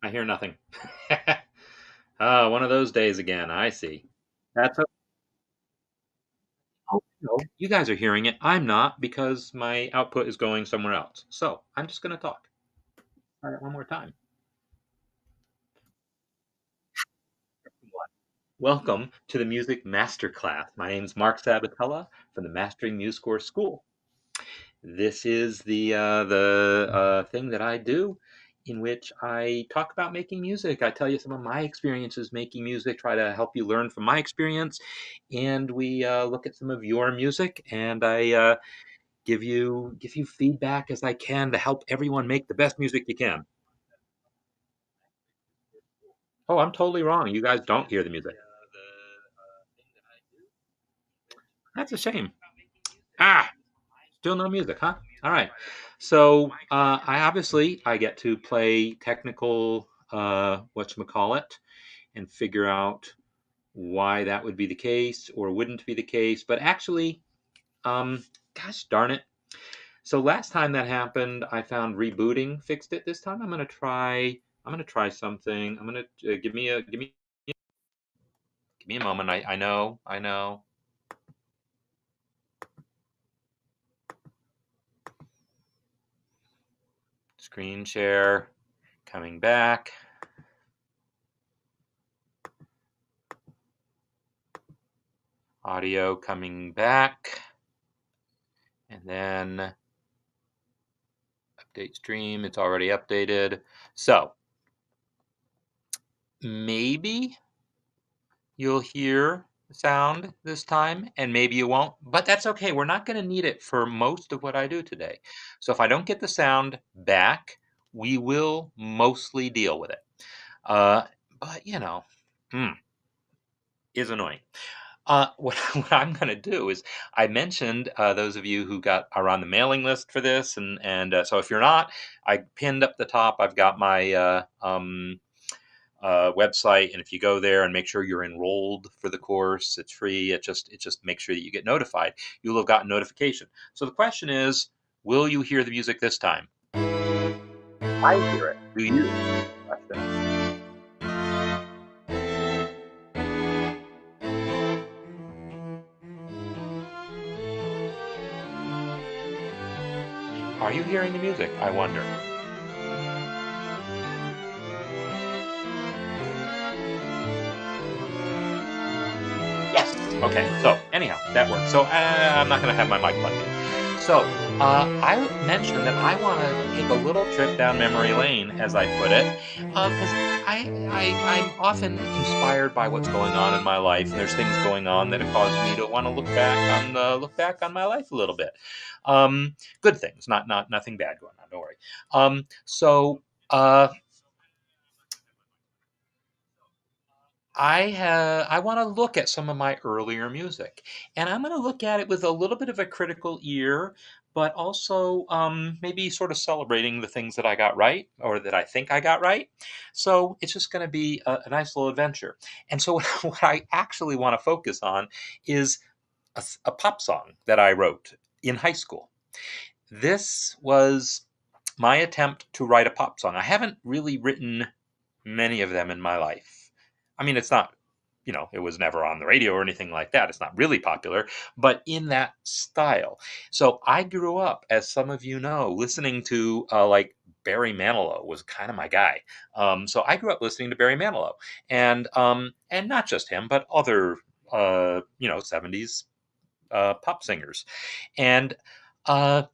I hear nothing. One of those days again. I see. That's okay. Oh, no. You guys are hearing it. I'm not because my output is going somewhere else. So I'm just going to talk. Try it one more time. Welcome to the Music Masterclass. My name is Marc Sabatella from the Mastering MuseScore School. This is the thing that I do in which I talk about making music. I tell you some of my experiences making music, try to help you learn from my experience, and we look at some of your music, and I give you feedback as I can to help everyone make the best music you can. Oh, I'm totally wrong. You guys don't hear the music. That's a shame. Ah, still no music, huh? All right. So I get to play technical whatchamacallit and figure out why that would be the case or wouldn't be the case. But actually, gosh darn it. So last time that happened, I found rebooting fixed it. This time I'm gonna try something. I'm gonna give me a moment. I know. Screen share coming back. Audio coming back. And then update stream, it's already updated. So maybe you'll hear the sound this time and maybe you won't, but that's okay. We're not going to need it for most of what I do today. So if I don't get the sound back, we will mostly deal with it. Uh, but is annoying. What I'm going to do is I mentioned those of you who are on the mailing list for this, and so if you're not, I pinned up the top. I've got my website, and if you go there and make sure you're enrolled for the course, it's free. It just makes sure that you get notified. You'll have gotten notification. So the question is, will you hear the music this time? I hear it. Do you? Question. Are you hearing the music? I wonder. Yes. Okay. So anyhow, that works. So I'm not going to have my mic plugged in. So I mentioned that I want to take a little trip down memory lane, as I put it, because I'm often inspired by what's going on in my life, and there's things going on that have caused me to want to look back on my life a little bit. Good things, not nothing bad going on. Don't worry. So. I want to look at some of my earlier music, and I'm going to look at it with a little bit of a critical ear, but also maybe sort of celebrating the things that I got right or that I think I got right. So it's just going to be a nice little adventure. And so what I actually want to focus on is a pop song that I wrote in high school. This was my attempt to write a pop song. I haven't really written many of them in my life. I mean, it's not, it was never on the radio or anything like that. It's not really popular, but in that style. So I grew up, as some of you know, listening to like Barry Manilow was kind of my guy. So I grew up listening to Barry Manilow, and not just him, but other 70s pop singers, and uh,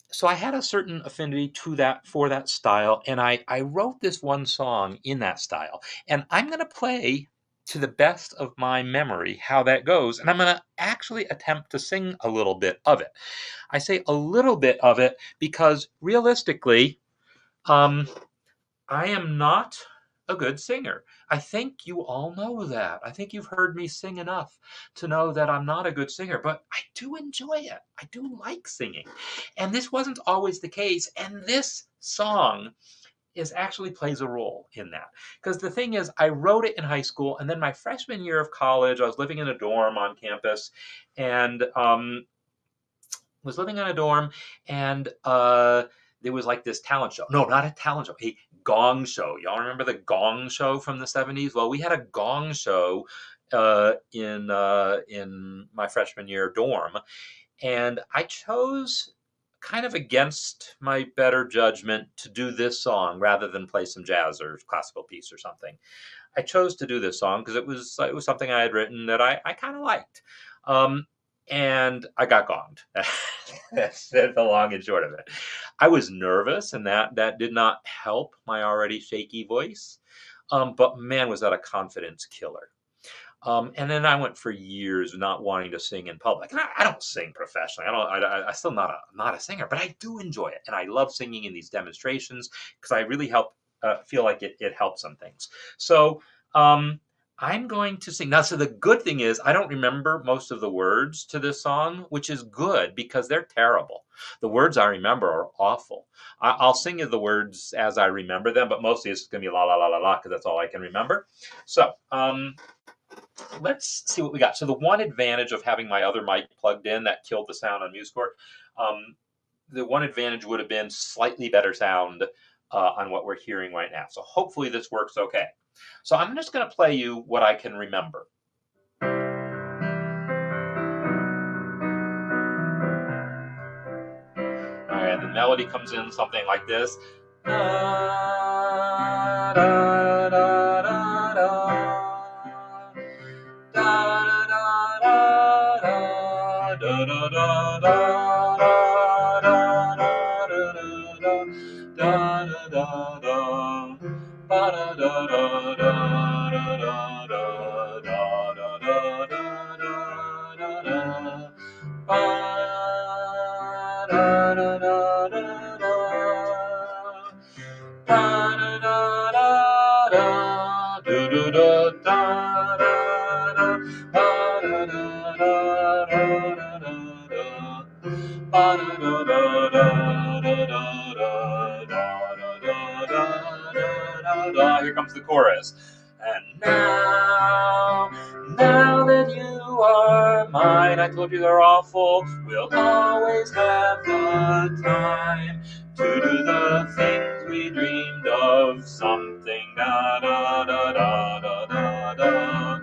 so I had a certain affinity to that for that style, and I wrote this one song in that style, and I'm going to play to the best of my memory how that goes, and I'm going to actually attempt to sing a little bit of it. I say a little bit of it because realistically, um, I am not a good singer. I think you all know that. I think you've heard me sing enough to know that I'm not a good singer, but I do enjoy it. I do like singing. And this wasn't always the case. And this song is actually plays a role in that. Because the thing is, I wrote it in high school, and then my freshman year of college, I was living in a dorm on campus, and was living in a dorm, and there was like this talent show. No, not a talent show, a Gong Show. Y'all remember the Gong Show from the 70s? Well, we had a Gong Show in my freshman year dorm, and I chose, kind of against my better judgment, to do this song rather than play some jazz or classical piece or something. I chose to do this song because it was something I had written that I kind of liked, um, and I got gonged. That's the long and short of it. I was nervous, and that did not help my already shaky voice. But man, was that a confidence killer. And then I went for years not wanting to sing in public. And I don't sing professionally. I still not a singer, but I do enjoy it, and I love singing in these demonstrations because I really feel like it helps some things. So um, I'm going to sing now. So the good thing is I don't remember most of the words to this song, which is good because they're terrible. The words I remember are awful. I'll sing you the words as I remember them, but mostly it's going to be la la la la la because that's all I can remember. So let's see what we got. So the one advantage of having my other mic plugged in that killed the sound on MuseScore, the one advantage would have been slightly better sound on what we're hearing right now. So hopefully this works okay. So I'm just going to play you what I can remember. All right, the melody comes in something like this. Da, da, da, da, da. Here comes the chorus. And now that you are mine, I told you they're awful. We'll always have the time to do the things we dreamed of. Something da da da da da da da.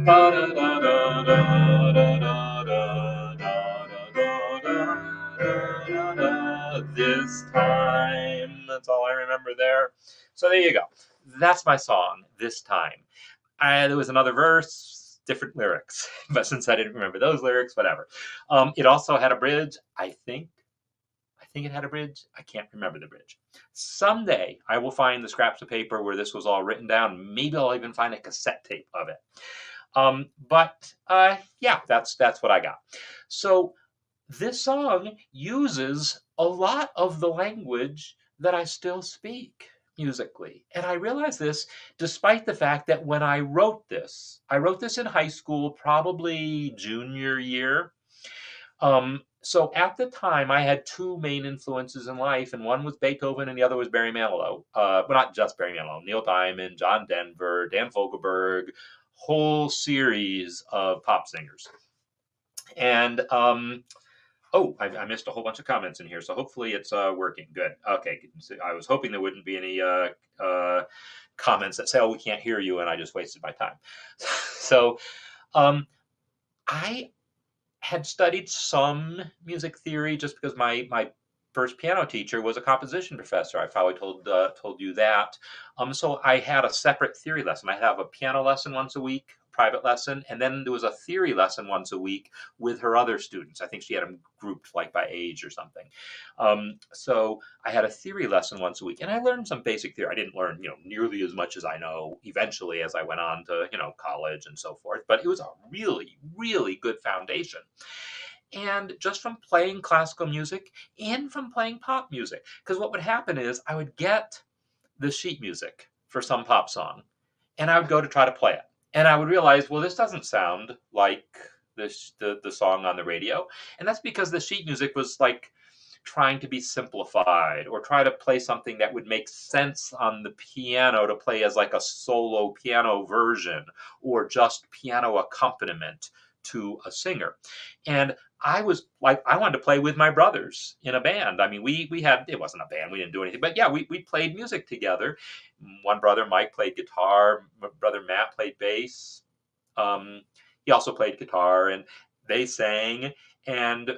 Da da da da da da da da. This time. That's all I remember there. So there you go. That's my song, This Time. There was another verse, different lyrics, but since I didn't remember those lyrics, whatever. It also had a bridge, I think. I think it had a bridge. I can't remember the bridge. Someday I will find the scraps of paper where this was all written down. Maybe I'll even find a cassette tape of it. Yeah, that's what I got. So this song uses a lot of the language that I still speak musically. And I realize this despite the fact that when I wrote this in high school, probably junior year. So at the time, I had two main influences in life, and one was Beethoven, and the other was Barry Manilow. Well, not just Barry Manilow, Neil Diamond, John Denver, Dan Fogelberg, whole series of pop singers. And I missed a whole bunch of comments in here, so hopefully it's working. Good. Okay. I was hoping there wouldn't be any comments that say, "Oh, we can't hear you," and I just wasted my time. So I had studied some music theory just because my first piano teacher was a composition professor. I probably told you that. So I had a separate theory lesson. I have a piano lesson once a week, private lesson, and then there was a theory lesson once a week with her other students. I think she had them grouped like by age or something. So I had a theory lesson once a week, and I learned some basic theory. I didn't learn, nearly as much as I know eventually as I went on to, college and so forth, but it was a really, really good foundation. And just from playing classical music and from playing pop music, because what would happen is I would get the sheet music for some pop song, and I would go to try to play it. And I would realize, well, this doesn't sound like the song on the radio. And that's because the sheet music was like trying to be simplified or try to play something that would make sense on the piano to play as like a solo piano version or just piano accompaniment to a singer. And I was like, I wanted to play with my brothers in a band. I mean, we had, it wasn't a band, we didn't do anything, but yeah, we played music together. One brother, Mike, played guitar. My brother Matt played bass. Um, he also played guitar, and they sang. And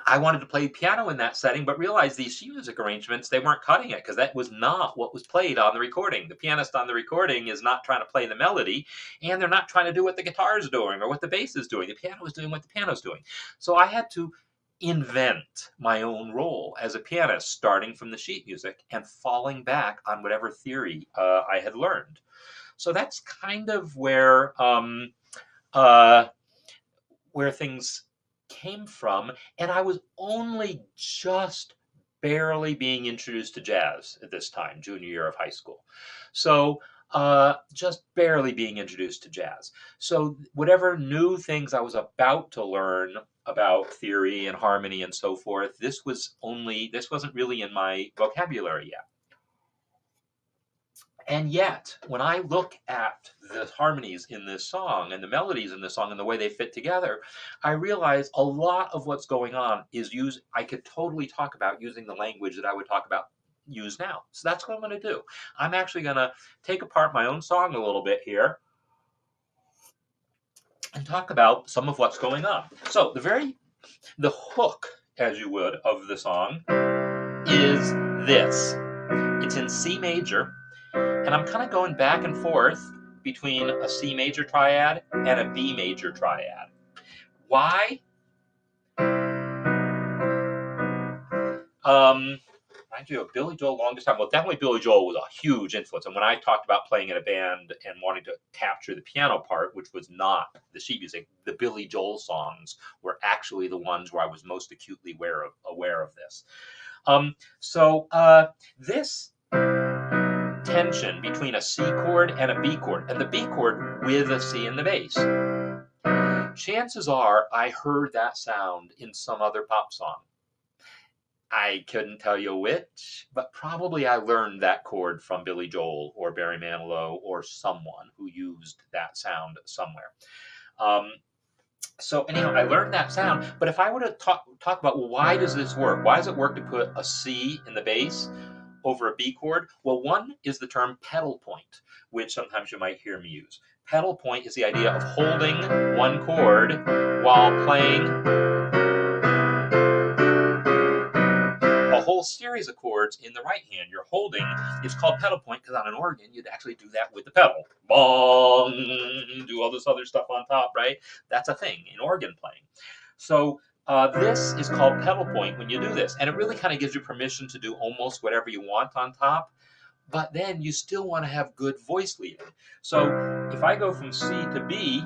I wanted to play piano in that setting, but realized these sheet music arrangements, they weren't cutting it because that was not what was played on the recording. The pianist on the recording is not trying to play the melody, and they're not trying to do what the guitar is doing or what the bass is doing. The piano is doing what the piano is doing. So I had to invent my own role as a pianist, starting from the sheet music and falling back on whatever theory I had learned. So that's kind of uh, where things came from, and I was only just barely being introduced to jazz at this time, junior year of high school. So just barely being introduced to jazz. So whatever new things I was about to learn about theory and harmony and so forth, this wasn't really in my vocabulary yet. And yet, when I look at the harmonies in this song and the melodies in this song and the way they fit together, I realize a lot of what's going on I could totally talk about using the language that I would use now. So that's what I'm going to do. I'm actually going to take apart my own song a little bit here and talk about some of what's going on. So the hook, as you would, of the song is this. It's in C major. And I'm kind of going back and forth between a C major triad and a B major triad. Why? Mind you, Billy Joel, longest time. Well, definitely Billy Joel was a huge influence. And when I talked about playing in a band and wanting to capture the piano part, which was not the sheet music, the Billy Joel songs were actually the ones where I was most acutely aware of this. This tension between a C chord and a B chord, and the B chord with a C in the bass. Chances are I heard that sound in some other pop song. I couldn't tell you which, but probably I learned that chord from Billy Joel or Barry Manilow or someone who used that sound somewhere. So anyhow, I learned that sound, but if I were to talk about, well, why does this work? Why does it work to put a C in the bass over a B chord? Well, one is the term pedal point, which sometimes you might hear me use. Pedal point is the idea of holding one chord while playing a whole series of chords in the right hand. You're holding, it's called pedal point because on an organ, you'd actually do that with the pedal. Bong, do all this other stuff on top, right? That's a thing in organ playing. So this is called pedal point when you do this. And it really kind of gives you permission to do almost whatever you want on top. But then you still want to have good voice leading. So if I go from C to B,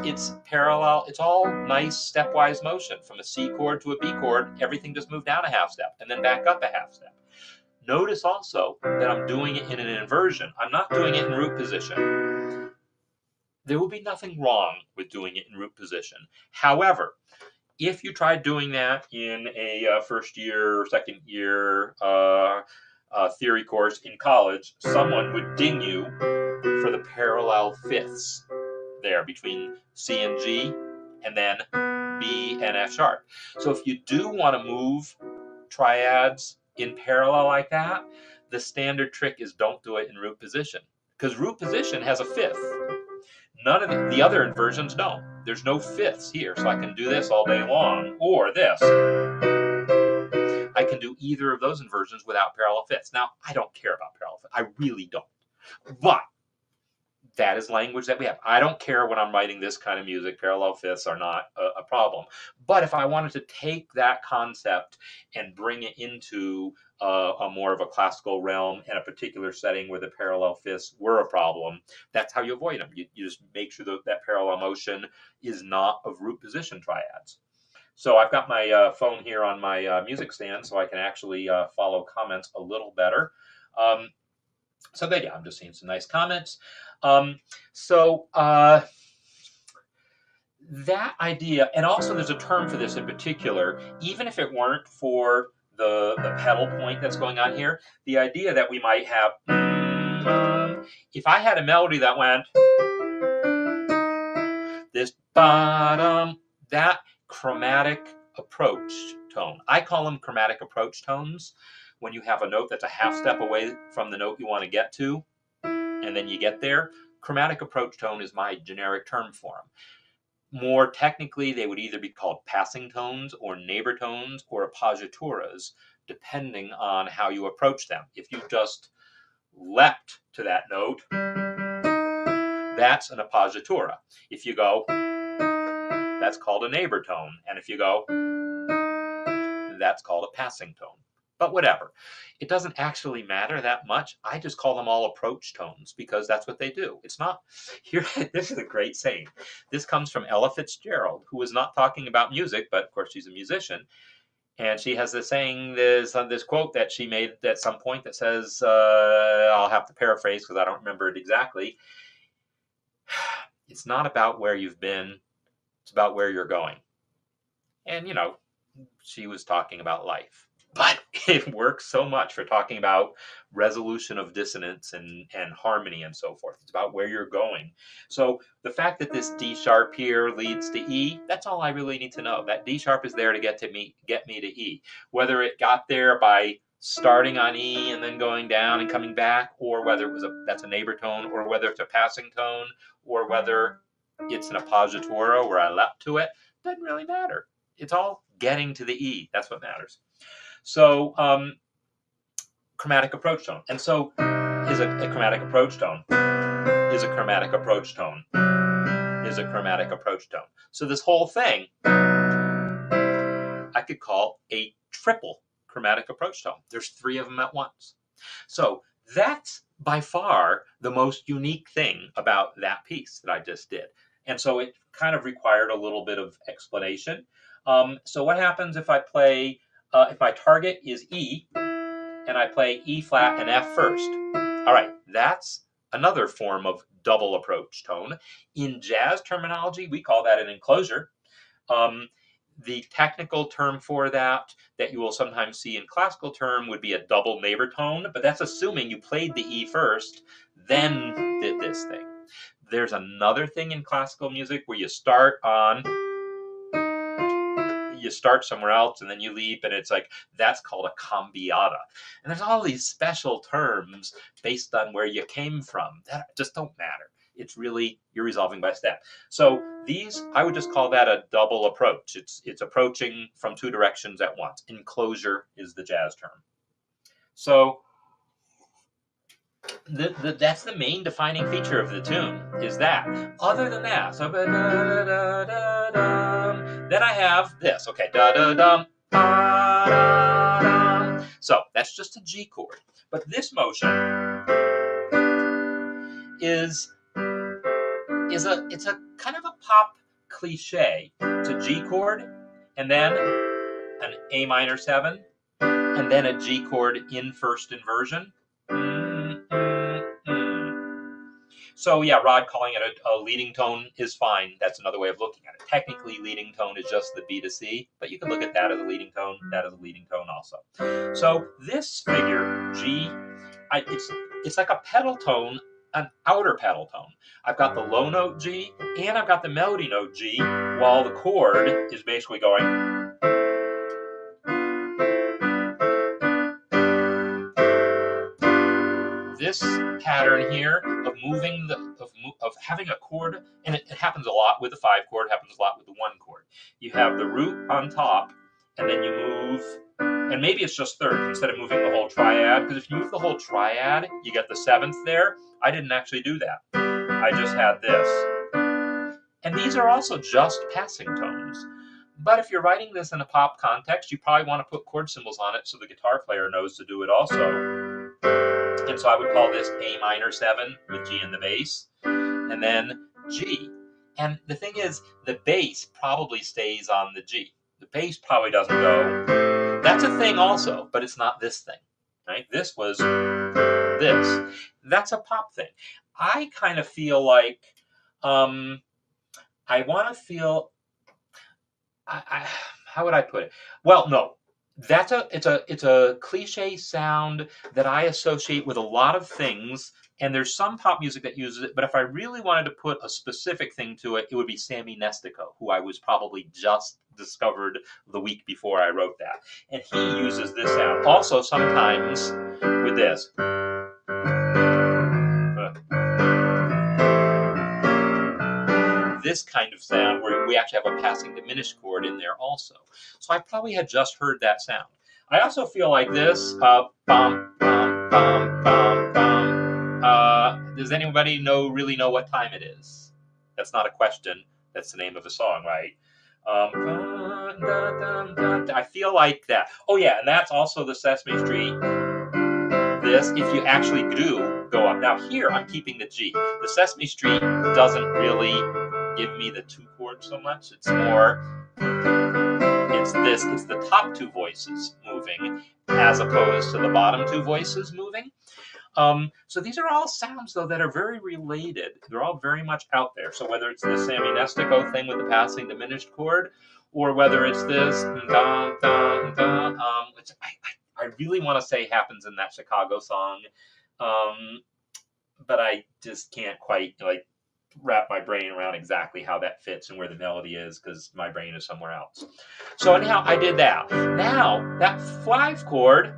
it's parallel. It's all nice stepwise motion. From a C chord to a B chord, everything just moved down a half step and then back up a half step. Notice also that I'm doing it in an inversion. I'm not doing it in root position. There will be nothing wrong with doing it in root position. However, if you tried doing that in a first year, second year theory course in college, someone would ding you for the parallel fifths there between C and G, and then B and F sharp. So if you do want to move triads in parallel like that, the standard trick is don't do it in root position, because root position has a fifth. None of the other inversions don't. There's no fifths here, so I can do this all day long, or this. I can do either of those inversions without parallel fifths. Now, I don't care about parallel fifths. I really don't. But that is language that we have. I don't care when I'm writing this kind of music. Parallel fifths are not a problem. But if I wanted to take that concept and bring it into a more of a classical realm and a particular setting where the parallel fifths were a problem, that's how you avoid them. You just make sure that parallel motion is not of root position triads. So I've got my phone here on my music stand so I can actually follow comments a little better. So yeah, I'm just seeing some nice comments. That idea, and also there's a term for this in particular, even if it weren't for the pedal point that's going on here, the idea that we might have, if I had a melody that went this, ba-dum. That chromatic approach tone. I call them chromatic approach tones. When you have a note that's a half step away from the note you want to get to, and then you get there, chromatic approach tone is my generic term for them. More technically, they would either be called passing tones or neighbor tones or appoggiaturas, depending on how you approach them. If you just leapt to that note, that's an appoggiatura. If you go, that's called a neighbor tone. And if you go, that's called a passing tone. But whatever. It doesn't actually matter that much. I just call them all approach tones because that's what they do. It's not here. This is a great saying. This comes from Ella Fitzgerald, who was not talking about music, but of course she's a musician. And she has this saying, this quote that she made at some point that says, I'll have to paraphrase because I don't remember it exactly. It's not about where you've been. It's about where you're going. And, she was talking about life. But it works so much for talking about resolution of dissonance and harmony and so forth. It's about where you're going. So the fact that this D sharp here leads to E, that's all I really need to know. That D sharp is there to get me to E. Whether it got there by starting on E and then going down and coming back, or whether that's a neighbor tone, or whether it's a passing tone, or whether it's an appoggiatura where I leapt to it, doesn't really matter. It's all getting to the E. That's what matters. So, chromatic approach tone. And so, is a chromatic approach tone. Is a chromatic approach tone. Is a chromatic approach tone. So this whole thing, I could call a triple chromatic approach tone. There's 3 of them at once. So that's by far the most unique thing about that piece that I just did. And so it kind of required a little bit of explanation. So what happens if I play, if my target is E, and I play E flat and F first? All right, that's another form of double approach tone. In jazz terminology, we call that an enclosure. The technical term for that you will sometimes see in classical term would be a double neighbor tone, but that's assuming you played the E first, then did this thing. There's another thing in classical music where you start somewhere else and then you leap, and it's like, that's called a cambiata. And there's all these special terms based on where you came from that just don't matter. It's really, you're resolving by step. So these, I would just call that a double approach. It's approaching from 2 directions at once. Enclosure is the jazz term. So that's the main defining feature of the tune, is that. Other than that, so then I have this. Okay, da-da-dum, da-da-dum. So that's just a G chord. But this motion is a kind of a pop cliche. It's a G chord, and then an A minor 7, and then a G chord in first inversion. So yeah, Rod calling it a leading tone is fine. That's another way of looking at it. Technically, leading tone is just the B to C, but you can look at that as a leading tone, that as a leading tone also. So this figure, G, it's like a pedal tone, an outer pedal tone. I've got the low note G, and I've got the melody note G, while the chord is basically going. This pattern here of moving of having a chord, and it happens a lot with the 5 chord, happens a lot with the 1 chord. You have the root on top, and then you move, and maybe it's just thirds instead of moving the whole triad, because if you move the whole triad, you get the 7th there. I didn't actually do that. I just had this. And these are also just passing tones. But if you're writing this in a pop context, you probably want to put chord symbols on it so the guitar player knows to do it also. And so I would call this A minor 7 with G in the bass, and then G. And the thing is, the bass probably stays on the G. The bass probably doesn't go. That's a thing also, but it's not this thing, right? This was this. That's a pop thing. I kind of feel like I want to feel. How would I put it? Well, no. It's a cliche sound that I associate with a lot of things And there's some pop music that uses it, but if I really wanted to put a specific thing to it, it would be Sammy Nestico, who I was probably just discovered the week before I wrote that. And he uses this sound. Also, sometimes with this. This kind of sound where we actually have a passing diminished chord in there also. So I probably had just heard that sound. I also feel like this. Bum, bum, bum, bum, bum. Does anybody really know what time it is? That's not a question. That's the name of a song, right? I feel like that. Oh yeah, and that's also the Sesame Street. This, if you actually do go up. Now here, I'm keeping the G. The Sesame Street doesn't really give me the 2 chords so much. It's more, it's the top 2 voices moving as opposed to the bottom 2 voices moving. So these are all sounds, though, that are very related. They're all very much out there. So whether it's the Sammy Nestico thing with the passing diminished chord, or whether it's this, which I really want to say happens in that Chicago song, but I just can't quite wrap my brain around exactly how that fits and where the melody is, because my brain is somewhere else. So anyhow, I did that. Now that 5 chord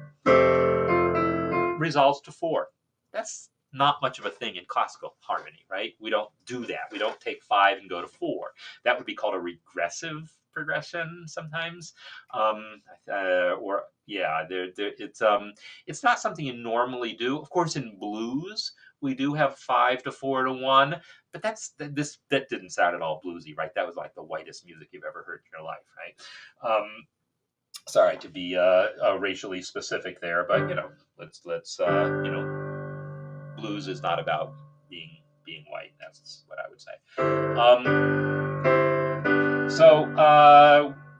resolves to 4. That's not much of a thing in classical harmony, right? We don't do that. We don't take 5 and go to 4. That would be called a regressive progression sometimes, it's not something you normally do. Of course, in blues we do have 5 to 4 to 1, but that didn't sound at all bluesy, right? That was like the whitest music you've ever heard in your life, right? Sorry to be racially specific there, but let's blues is not about being white. That's what I would say. So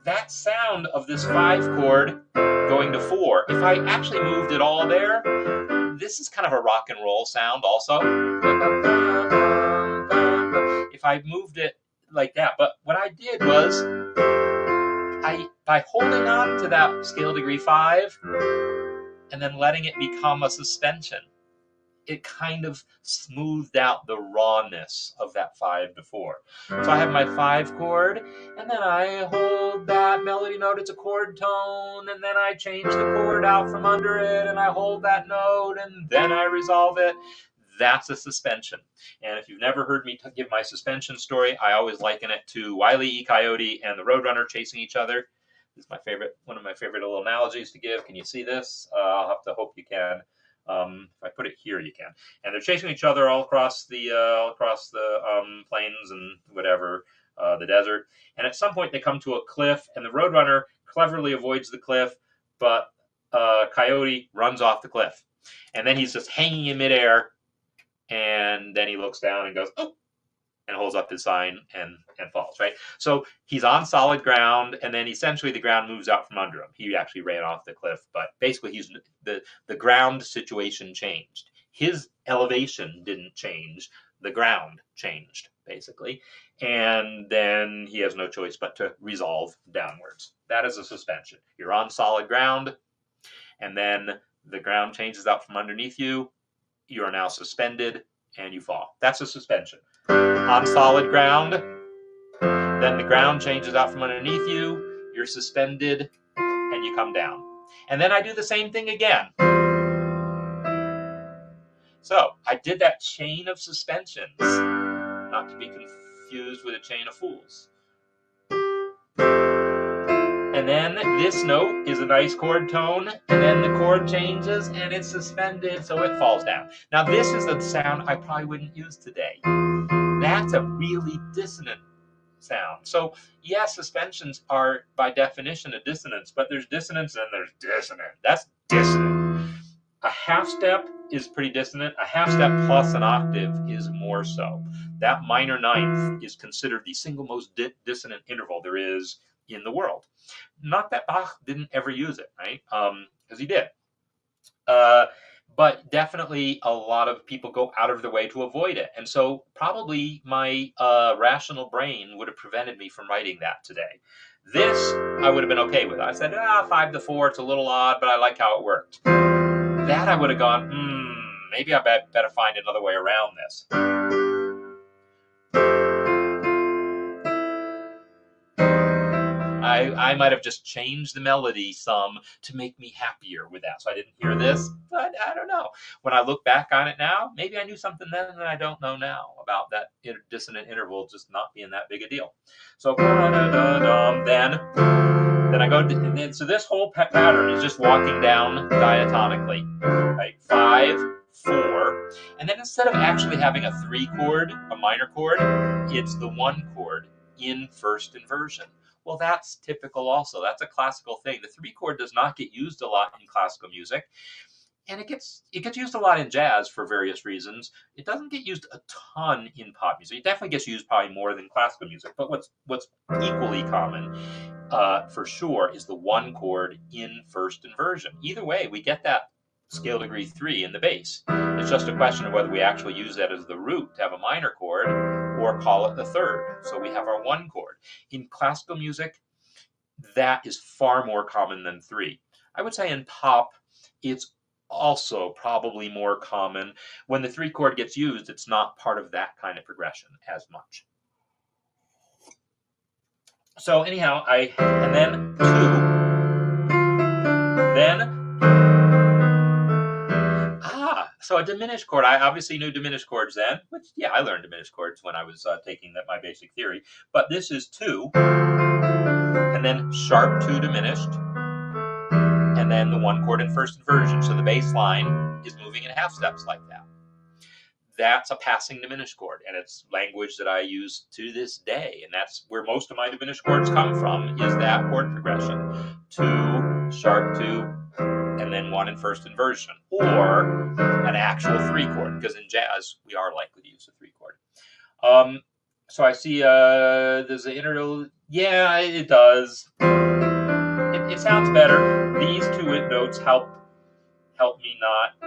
that sound of this 5 chord going to 4, if I actually moved it all there, this is kind of a rock and roll sound also. If I moved it like that, but what I did was by holding on to that scale degree 5 and then letting it become a suspension, it kind of smoothed out the rawness of that 5 to 4. So I have my 5 chord, and then I hold that melody note, it's a chord tone, and then I change the chord out from under it, and I hold that note, and then I resolve it. That's a suspension. And if you've never heard me give my suspension story, I always liken it to Wile E. Coyote and the Roadrunner chasing each other. This is one of my favorite little analogies to give. Can you see this? I'll have to hope you can. If I put it here, you can. And they're chasing each other all across the plains and whatever, the desert. And at some point, they come to a cliff, and the Roadrunner cleverly avoids the cliff, but Coyote runs off the cliff, and then he's just hanging in midair. And then he looks down and goes, oh, and holds up his sign and falls, right? So he's on solid ground, and then essentially the ground moves out from under him. He actually ran off the cliff, but basically the ground situation changed. His elevation didn't change. The ground changed, basically. And then he has no choice but to resolve downwards. That is a suspension. You're on solid ground, and then the ground changes out from underneath you. You are now suspended, and you fall. That's a suspension. On solid ground, then the ground changes out from underneath you, you're suspended, and you come down. And then I do the same thing again. So I did that chain of suspensions, not to be confused with a chain of fools. And then this note is a nice chord tone, and then the chord changes, and it's suspended, so it falls down. Now this is a sound I probably wouldn't use today. That's a really dissonant sound. So yes, suspensions are by definition a dissonance, but there's dissonance and there's dissonant. That's dissonant. A half step is pretty dissonant. A half step plus an octave is more so. That minor ninth is considered the single most dissonant interval there is in the world. Not that Bach didn't ever use it, right? Because he did. But definitely a lot of people go out of their way to avoid it. And so probably my rational brain would have prevented me from writing that today. This, I would have been okay with. I said, 5 to 4, it's a little odd, but I like how it worked. That I would have gone, maybe I better find another way around this. I might have just changed the melody some to make me happier with that. So I didn't hear this, but I don't know. When I look back on it now, maybe I knew something then that I don't know now about that dissonant interval just not being that big a deal. So then I go to, so this whole pattern is just walking down diatonically, right? 5, 4, and then instead of actually having a 3 chord, a minor chord, it's the 1 chord in first inversion. Well, that's typical also. That's a classical thing. The 3 chord does not get used a lot in classical music, and it gets used a lot in jazz for various reasons. It doesn't get used a ton in pop music. It definitely gets used probably more than classical music, but what's equally common for sure is the 1 chord in first inversion. Either way, we get that scale degree 3 in the bass. It's just a question of whether we actually use that as the root to have a minor chord or call it the 3rd. So we have our 1 chord. In classical music, that is far more common than 3. I would say in pop, it's also probably more common. When the 3 chord gets used, it's not part of that kind of progression as much. So anyhow, and then 2, then so a diminished chord. I obviously knew diminished chords then, which yeah, I learned diminished chords when I was taking my basic theory. But this is 2, and then sharp 2 diminished, and then the 1 chord in first inversion. So the bass line is moving in half steps like that. That's a passing diminished chord, and it's language that I use to this day, and that's where most of my diminished chords come from, is that chord progression. 2, sharp 2, and then 1 in first inversion, or an actual 3 chord, because in jazz we are likely to use a 3 chord. So I see there's an interlude. Yeah, it does. It sounds better. These 2 notes help me not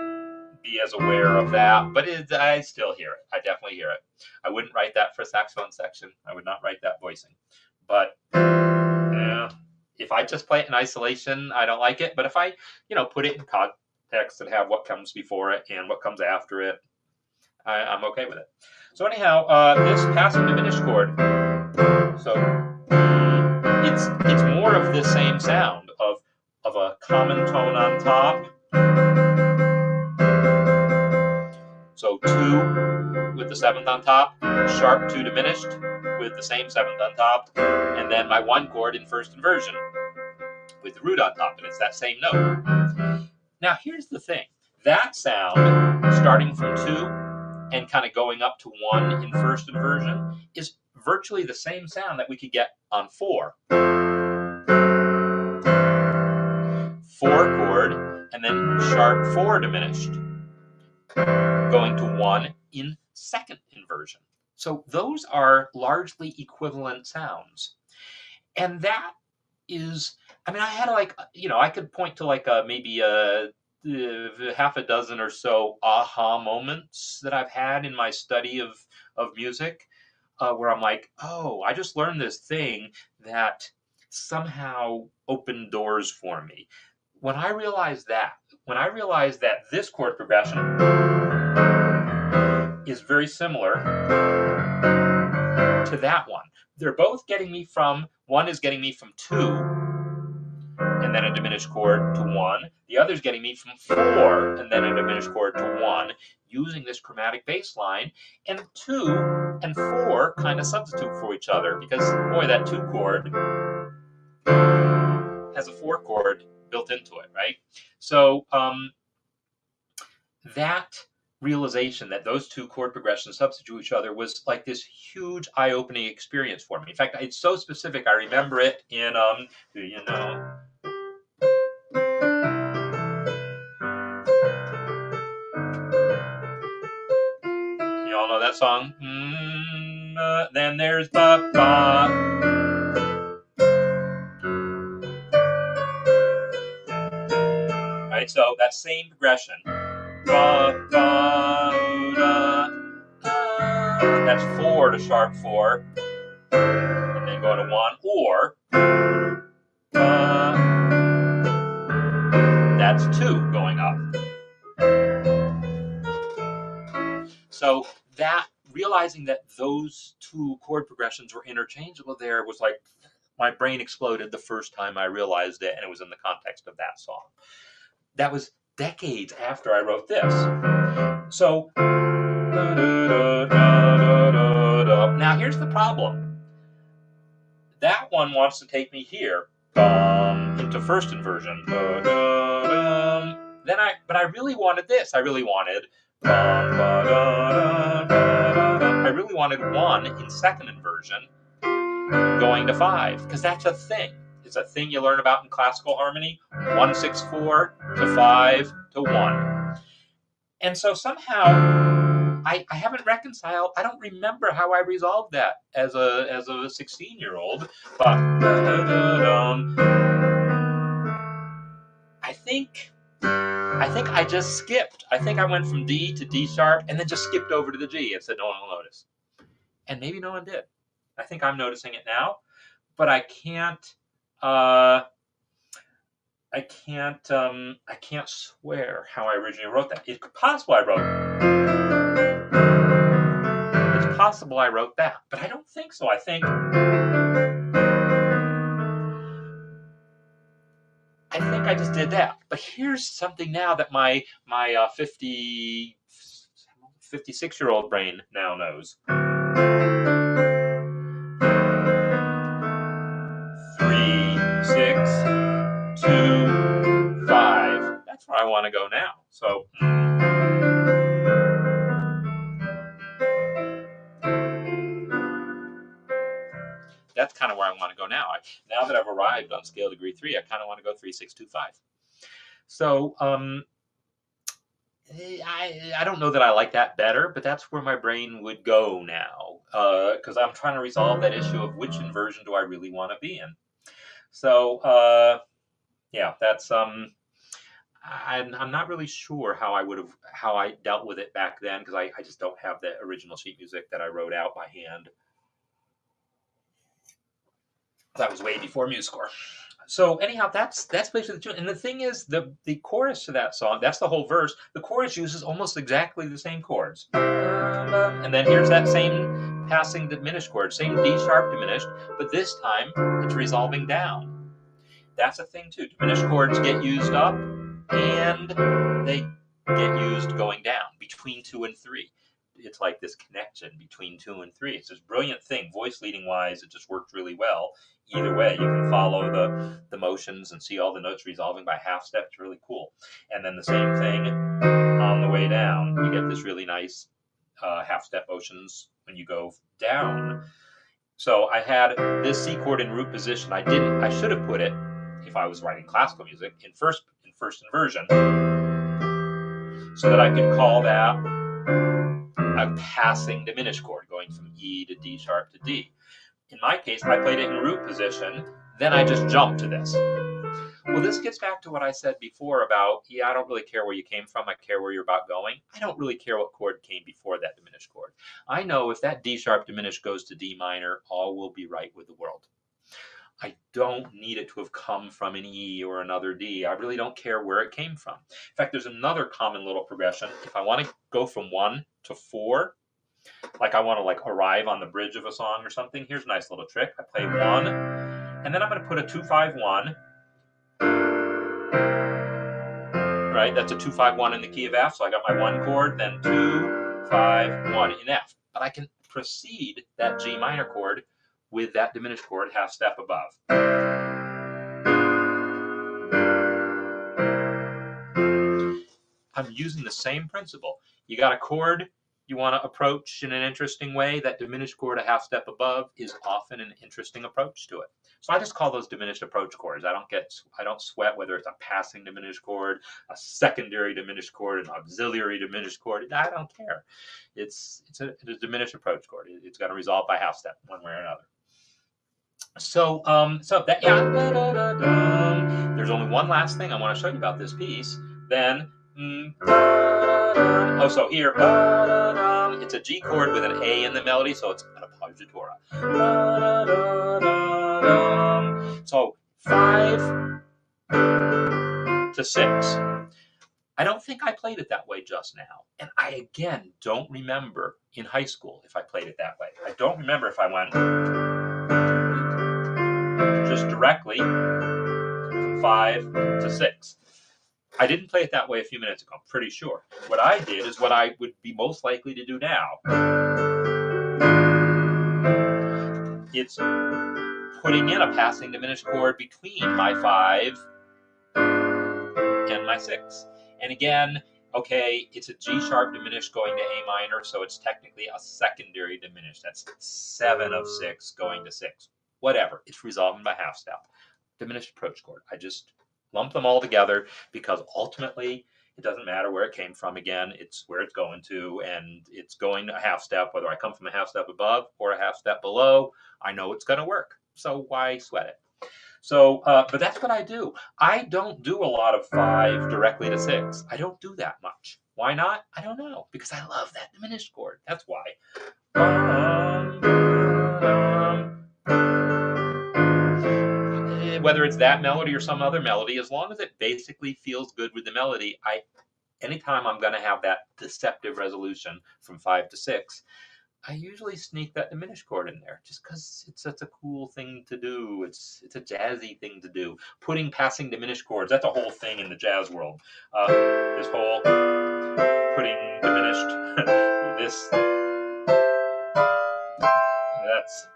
be as aware of that, but I still hear it. I definitely hear it. I wouldn't write that for a saxophone section. I would not write that voicing. But yeah, if I just play it in isolation, I don't like it. But if I, put it in context and have what comes before it and what comes after it, I'm okay with it. So anyhow, this passing diminished chord. So it's more of the same sound of a common tone on top. So 2 with the 7th on top, sharp 2 diminished with the same 7th on top, and then my 1 chord in first inversion with the root on top, and it's that same note. Now here's the thing. That sound, starting from 2 and kind of going up to 1 in first inversion, is virtually the same sound that we could get on 4. 4 chord, and then sharp 4 diminished, going to 1 in second inversion. So those are largely equivalent sounds. And that is, I had I could point to maybe half a dozen or so aha moments that I've had in my study of music, where I'm like, oh, I just learned this thing that somehow opened doors for me. When I realized that this chord progression is very similar to that one. They're both getting me from, one is getting me from 2 and then a diminished chord to 1. The other is getting me from 4 and then a diminished chord to 1, using this chromatic bass line. And 2 and 4 kind of substitute for each other, because boy, that 2 chord has a 4 chord built into it, right? So that realization that those 2 chord progressions substitute each other was like this huge eye-opening experience for me. In fact, it's so specific. I remember it in do you know? You all know that song? Then there's ba ba. Right, so that same progression. Ba ba da. That's 4 to sharp 4, and then go to 1, or that's 2 going up. realizing that those two chord progressions were interchangeable there was like, my brain exploded the first time I realized it, and it was in the context of that song. That was decades after I wrote this. So, now here's the problem. That one wants to take me here into first inversion. But I really wanted this. I really wanted one in second inversion going to 5, because that's a thing. It's a thing you learn about in classical harmony. 1, 6, 4 to 5 to 1. And so somehow I haven't reconciled. I don't remember how I resolved that as a 16-year-old. But I think I just skipped. I think I went from D to D sharp and then just skipped over to the G and said no one will notice. And maybe no one did. I think I'm noticing it now, but I can't swear how I originally wrote that. It's possible I wrote that, but I don't think so. I think I just did that. But here's something now that my 56-year-old brain now knows. 3, 6, 2, 5. That's where I want to go now. So that's kind of where I want to go now. Now that I've arrived on scale degree 3, I kind of want to go 3, 6, 2, 5. So I don't know that I like that better, but that's where my brain would go now, because I'm trying to resolve that issue of which inversion do I really want to be in. So yeah, that's I'm not really sure how I dealt with it back then, because I just don't have the original sheet music that I wrote out by hand. That was way before MuseScore. So anyhow, that's basically the tune. And the thing is, the chorus to that song, that's the whole verse. The chorus uses almost exactly the same chords. And then here's that same passing diminished chord, same D sharp diminished, but this time it's resolving down. That's a thing too. Diminished chords get used up, and they get used going down between 2 and 3. It's like this connection between 2 and 3. It's this brilliant thing. Voice leading wise, it just works really well. Either way, you can follow the motions and see all the notes resolving by half step. It's really cool. And then the same thing on the way down. You get this really nice half step motions when you go down. So I had this C chord in root position. I should have put it, if I was writing classical music, in first inversion, so that I could call that a passing diminished chord going from E to D sharp to D. In my case, I played it in root position, then I just jumped to this. Well, this gets back to what I said before about, I don't really care where you came from, I care where you're about going. I don't really care what chord came before that diminished chord. I know if that D sharp diminished goes to D minor, all will be right with the world. I don't need it to have come from an E or another D. I really don't care where it came from. In fact, there's another common little progression. If I want to go from 1 to 4, like I want to arrive on the bridge of a song or something, here's a nice little trick. I play 1, and then I'm going to put a 2-5-1. Right, that's a 2-5-1 in the key of F. So I got my 1 chord, then 2-5-1 in F. But I can precede that G minor chord with that diminished chord half step above. I'm using the same principle. You got a chord you want to approach in an interesting way. That diminished chord a half step above is often an interesting approach to it. So I just call those diminished approach chords. I don't sweat whether it's a passing diminished chord, a secondary diminished chord, an auxiliary diminished chord. I don't care. It's a diminished approach chord. It's going to resolve by half step one way or another. So that, there's only one last thing I want to show you about this piece. Then so here it's a G chord with an A in the melody, so it's an appoggiatura. So 5 to 6. I don't think I played it that way just now. And I, again, don't remember in high school if I played it that way. I don't remember if I went just directly from 5 to 6. I didn't play it that way a few minutes ago, I'm pretty sure. What I did is what I would be most likely to do now. It's putting in a passing diminished chord between my 5 and my 6. And again, okay, it's a G sharp diminished going to A minor, so it's technically a secondary diminished. That's 7 of 6 going to 6. Whatever, it's resolving by half step. Diminished approach chord. I just lump them all together because ultimately it doesn't matter where it came from. Again, it's where it's going to, and it's going a half step, whether I come from a half step above or a half step below, I know it's going to work. So why sweat it? So, but that's what I do. I don't do a lot of 5 directly to 6. I don't do that much. Why not? I don't know. Because I love that diminished chord. That's why. Whether it's that melody or some other melody, as long as it basically feels good with the melody, anytime I'm going to have that deceptive resolution from 5 to 6, I usually sneak that diminished chord in there just because it's such a cool thing to do. It's a jazzy thing to do. Putting passing diminished chords, that's a whole thing in the jazz world. This whole putting diminished, this, that's.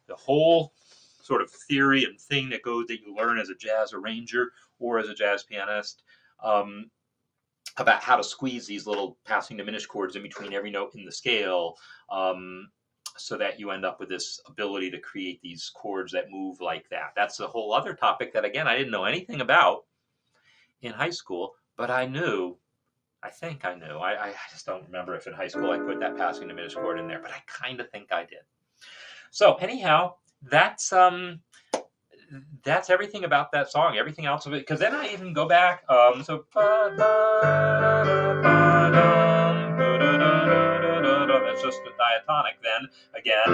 The whole sort of theory and thing that you learn as a jazz arranger or as a jazz pianist, about how to squeeze these little passing diminished chords in between every note in the scale, so that you end up with this ability to create these chords that move like that. That's a whole other topic that, again, I didn't know anything about in high school, but I think I knew. I just don't remember if in high school I put that passing diminished chord in there, but I kind of think I did. So anyhow, that's everything about that song. Everything else of it, because then I even go back. So that's just a diatonic. Then again,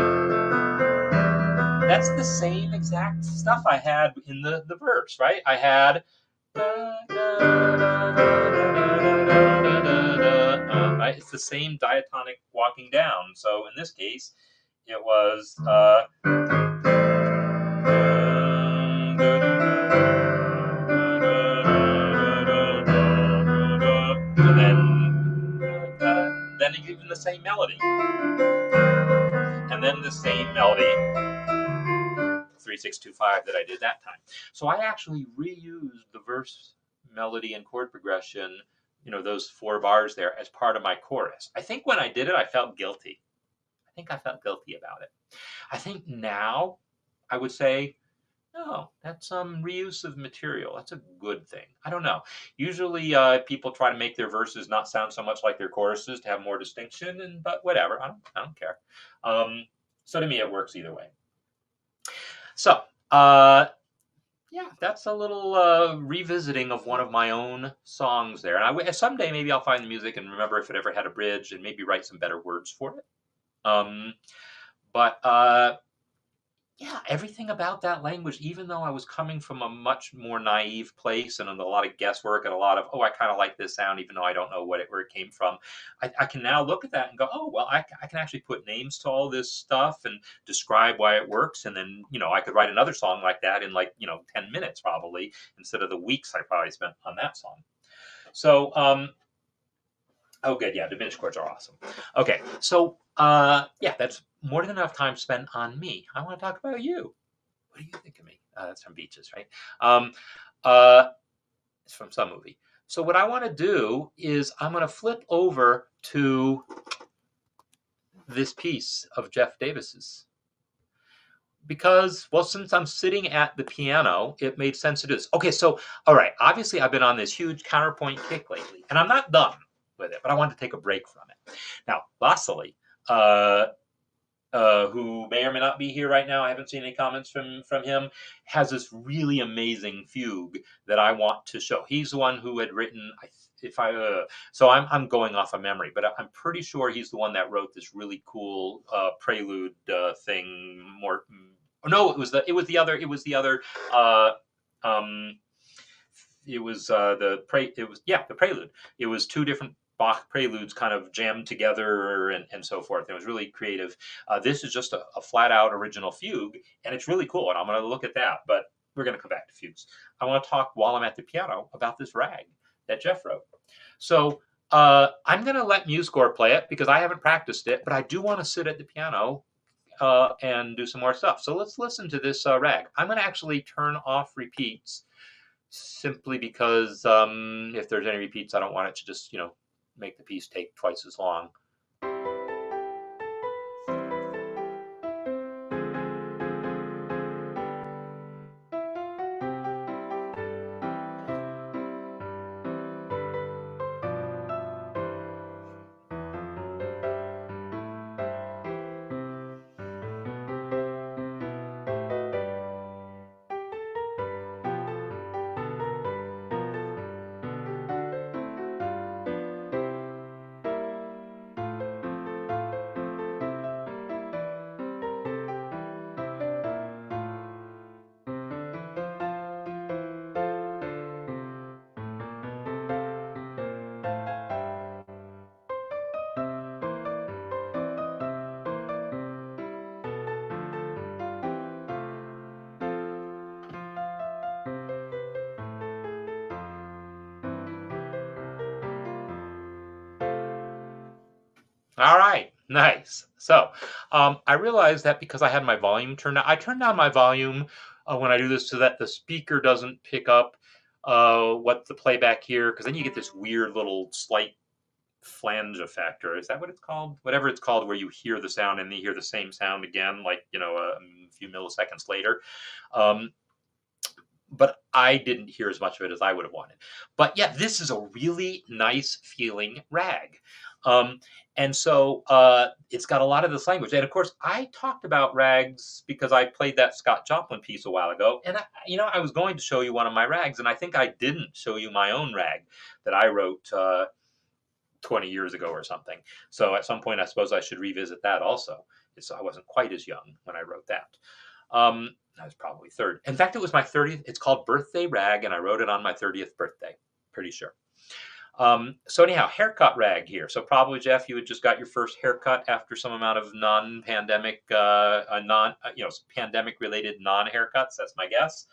that's the same exact stuff I had in the verse, right? I had. Right? It's the same diatonic walking down. So in this case, it was. Then even the same melody, and then the same melody, 3-6-2-5 that I did that time. So I actually reused the verse, melody, and chord progression, those 4 bars there, as part of my chorus. I think when I did it, I felt guilty. I think I felt guilty about it. I think now I would say, no, that's reuse of material. That's a good thing. I don't know. Usually people try to make their verses not sound so much like their choruses to have more distinction, but whatever. I don't care. So to me, it works either way. So, yeah, that's a little revisiting of one of my own songs there. And someday maybe I'll find the music and remember if it ever had a bridge and maybe write some better words for it. But yeah, everything about that language, even though I was coming from a much more naive place and a lot of guesswork and a lot of, I kind of like this sound, even though I don't know where it came from. I can now look at that and go, oh, well, I can actually put names to all this stuff and describe why it works. And then, I could write another song like that in 10 minutes probably, instead of the weeks I probably spent on that song. So, oh, good. Yeah, diminished chords are awesome. Okay, so yeah, that's more than enough time spent on me. I want to talk about you. What do you think of me? That's from Beaches, right? It's from some movie. So what I want to do is I'm going to flip over to this piece of Jeff Davis's. Because, well, since I'm sitting at the piano, it made sense to do this. Okay, so, all right, obviously I've been on this huge counterpoint kick lately, and I'm not done with it, but I wanted to take a break from it. Now, Vasily, who may or may not be here right now. I haven't seen any comments from him. Has this really amazing fugue that I want to show. He's the one who had written. If I so I'm going off of memory, but I'm pretty sure he's the one that wrote this really cool prelude thing. More no, it was the other. Um, it was the prelude. It was two different Bach preludes kind of jammed together and so forth. It was really creative. This is just a flat out original fugue, and it's really cool. And I'm going to look at that, but we're going to come back to fugues. I want to talk while I'm at the piano about this rag that Jeff wrote. So I'm going to let MuseScore play it because I haven't practiced it, but I do want to sit at the piano and do some more stuff. So let's listen to this rag. I'm going to actually turn off repeats simply because if there's any repeats, I don't want it to just, make the piece take twice as long. All right, nice. So I realized that because I had my volume turned down, I turned down my volume when I do this so that the speaker doesn't pick up what the playback here, because then you get this weird little slight flange effect, or is that what it's called? Whatever it's called, where you hear the sound and you hear the same sound again, like, a few milliseconds later. But I didn't hear as much of it as I would have wanted. But yeah, this is a really nice feeling rag. And so it's got a lot of this language. And of course, I talked about rags because I played that Scott Joplin piece a while ago. And I was going to show you one of my rags, and I think I didn't show you my own rag that I wrote 20 years ago or something. So at some point, I suppose I should revisit that also. I wasn't quite as young when I wrote that. I was probably third. In fact, it was my 30th. It's called Birthday Rag, and I wrote it on my 30th birthday. Pretty sure. So anyhow, haircut rag here. So probably, Jeff, you had just got your first haircut after some amount of non-pandemic, pandemic-related non-haircuts. That's my guess.